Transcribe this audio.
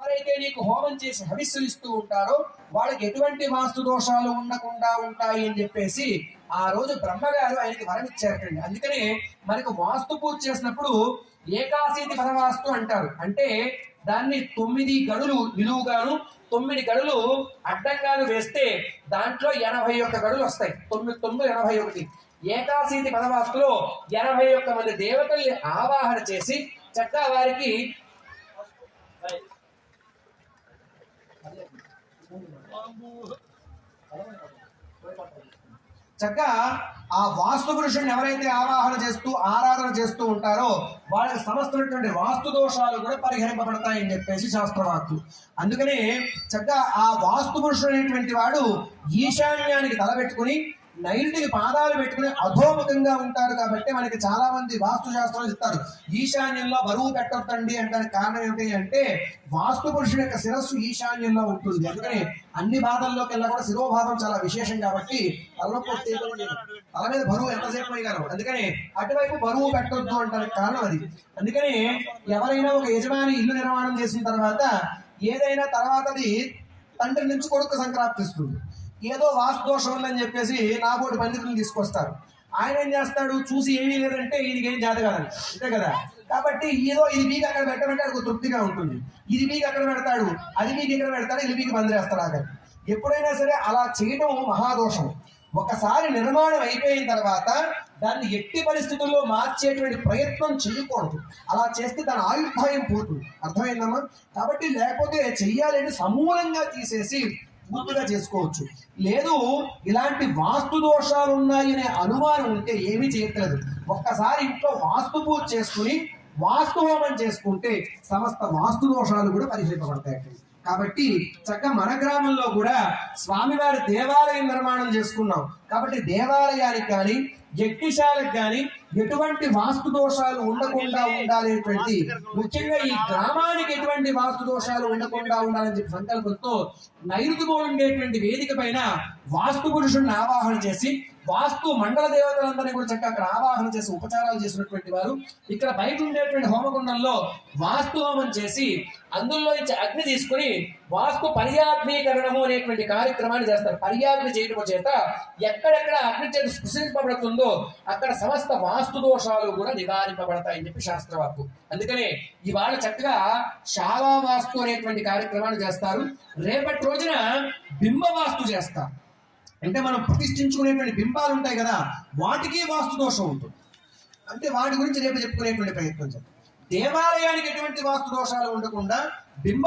ఎవరైతే నీకు హోమం చేసి హవిస్సులు ఇస్తూ ఉంటారో వాళ్ళకి ఎటువంటి వాస్తు దోషాలు ఉండకుండా ఉంటాయి అని చెప్పేసి ఆ రోజు బ్రహ్మగారు ఆయనకి వరం ఇచ్చారటండి. అందుకనే మనకు వాస్తు పూజ చేసినప్పుడు ఏకాశీతి పరవాస్తు అంటారు. అంటే దాన్ని 9 గడులు నిలువుగాను 9 గడులు అడ్డంగాను వేస్తే దాంట్లో 81 గడులు వస్తాయి. 9 9 81. ఏకాశీతి పదవాస్తులో 81 మంది దేవతల్ని ఆవాహన చేసి చక్కగా వారికి చక్కగా ఆ వాస్తు పురుషుడిని ఎవరైతే ఆవాహన చేస్తూ ఆరాధన చేస్తూ ఉంటారో వాళ్ళకి సమస్తమైనటువంటి వాస్తు దోషాలు కూడా పరిహరింపబడతాయని చెప్పేసి శాస్త్రవాక్కు. అందుకనే చక్కగా ఆ వాస్తు పురుషుడు అనేటువంటి వాడు ఈశాన్యానికి తలబెట్టుకుని నైరుతికి పాదాలు పెట్టుకుని అధోముఖంగా ఉంటారు. కాబట్టి మనకి చాలా మంది వాస్తు శాస్త్రాలు ఇస్తారు, ఈశాన్యంలో బరువు పెట్టొద్దండి అంటానికి కారణం ఏమిటి అంటే వాస్తు పురుషుడి యొక్క శిరస్సు ఈశాన్యంలో ఉంటుంది. అందుకని అన్ని భాగాల్లోకెల్లా కూడా శిరోభాగం చాలా విశేషం కాబట్టి తల మీద బరువు ఎంతసేపు అయ్యారు, అందుకని అటువైపు బరువు పెట్టొద్దు అంటానికి కారణం అది. అందుకని ఎవరైనా ఒక యజమాని ఇల్లు నిర్మాణం చేసిన తర్వాత ఏదైనా తర్వాతది తండ్రి నుంచి కొడుకు సంక్రాంతిస్తుంది. ఏదో వాస్తు దోషం ఉందని చెప్పేసి నాబోటి పండితులను తీసుకొస్తారు. ఆయన ఏం చేస్తాడు, చూసి ఏమీ లేదంటే ఈయనకి ఏం జాత కాదని, అంతే కదా. కాబట్టి ఏదో ఇది మీకు అక్కడ పెట్టమంటే అక్కడ తృప్తిగా ఉంటుంది, ఇది మీకు అక్కడ పెడతాడు, అది మీకు ఇక్కడ పెడతాడు, ఇది మీకు బందిరేస్తాడు. అక్కడ ఎప్పుడైనా సరే అలా చేయడం మహాదోషం. ఒకసారి నిర్మాణం అయిపోయిన తర్వాత దాన్ని ఎట్టి పరిస్థితుల్లో మార్చేటువంటి ప్రయత్నం చేయకూడదు. అలా చేస్తే దాని ఆయుర్దాయం పోతుంది. అర్థమైందమ్మా? కాబట్టి లేకపోతే చెయ్యాలంటే సమూలంగా తీసేసి పూర్తిగా చేసుకోవచ్చు. లేదు ఇలాంటి వాస్తు దోషాలు ఉన్నాయనే అనుమానం ఉంటే ఏమీ చేయట్లేదు. ఒక్కసారి ఇంట్లో వాస్తు పూజ చేసుకుని వాస్తు హోమం చేసుకుంటే సమస్త వాస్తు దోషాలు కూడా పరిహరింపబడతాయి. కాబట్టి చక్కగా మన గ్రామంలో కూడా స్వామివారి దేవాలయం నిర్మాణం చేసుకున్నాం. కాబట్టి దేవాలయానికి కానీ యజ్ఞశాలకు కానీ ఎటువంటి వాస్తు దోషాలు ఉండకుండా ఉండాలనేటువంటి, ముఖ్యంగా ఈ గ్రామానికి ఎటువంటి వాస్తు దోషాలు ఉండకుండా ఉండాలని చెప్పి సంకల్పంతో నైరుతి ఉండేటువంటి వేదిక పైన వాస్తు పురుషుడిని ఆవాహన చేసి వాస్తు మండల దేవతలందరినీ కూడా చక్కగా అక్కడ ఆవాహన చేసి ఉపచారాలు చేసినటువంటి వారు ఇక్కడ బయట ఉండేటువంటి హోమగుండంలో వాస్తు హోమం చేసి అందులో నుంచి అగ్ని తీసుకుని వాస్తు పర్యాగ్నీకరణము అనేటువంటి కార్యక్రమాన్ని చేస్తారు. పర్యాగ్ని చేయడం చేత ఎక్కడెక్కడ అగ్ని చేతి స్పృశింపబడుతుందో అక్కడ సమస్త వాస్తు దోషాలు కూడా నివారింపబడతాయని చెప్పి శాస్త్రవాక్కు. అందుకనే ఇవాళ చక్కగా శాలా వాస్తు అనేటువంటి కార్యక్రమాన్ని చేస్తారు. రేపటి రోజున బింబ వాస్తు చేస్తారు. అంటే మనం ప్రతిష్ఠించుకునేటువంటి బింబాలు ఉంటాయి కదా, వాటికి వాస్తు దోషం ఉంటుంది. అంటే వాటి గురించి రేపు చెప్పుకునేటువంటి ప్రయత్నం చేద్దాం. దేవాలయానికి ఎటువంటి వాస్తు దోషాలు ఉండకుండా బింబ